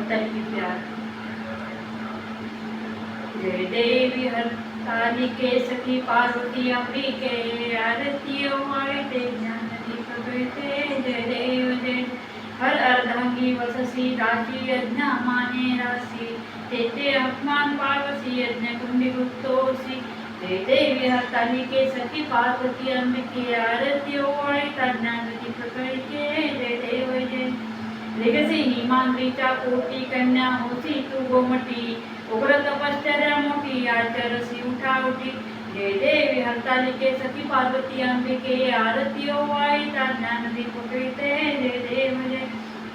हरतालिके प्यार। जय देवी हरतालिके सखी पार्वती अंबिके, आरती ओवाळते ज्ञान दीप कळते। जय देव जय हर अर्धांगी वससी, राशी यज्ञ माने राशी, तेथे अपमान पावसी यज्ञ कुंडी गुप्तोसी। जय देवी हरतालिके सखी पार्वती अंबिके, आरती ओवाळता ज्ञान दीप कळते। जय देव जय लेगसी हिमांद्रीच्या पोटी कन्या होती तू गोमटी, उग्र तपश्चर्या मोठी आचरसी उठावटी। जय देवी हरतालिके सखी पार्वती अंबिके, आरती ओवाळता ज्ञान दीप कळते। जय देव जय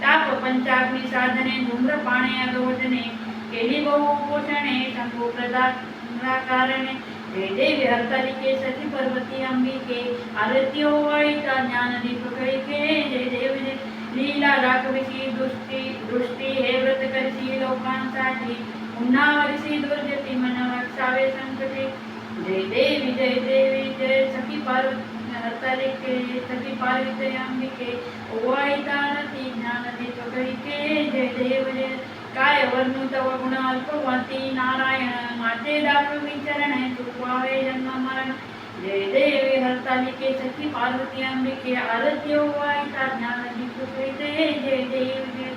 ताप पंचाग्नी साधने, धूम्रपाने अगवदने, केली बहु पोषणे शंभू प्रदाकारणे। जय देवी हरतालिके सखी पार्वती अंबिके, आरती ओवाळता ज्ञान दीप कळते। जय देव जय लीला राखविसी दृष्टी हे व्रत करसी लोकांसाठी, पुन्हा वरसी दुर्जटी मन वक्षावे संकटे। जय देवी जय सखी पार्वती हरतालिके सखी पार्वती अंबिके, ओवाळता आरती ज्ञान दीप कळते। जय देव जय काय वर्णू तव गुण अल्पवती नारायण, माझे दाखवी चरण चुकवावे जन्म मरण। जय देवी हरतालिके सखी पार्वती अंबिके, आरती ओवाळता ज्ञान दीप कळते। जय देव जय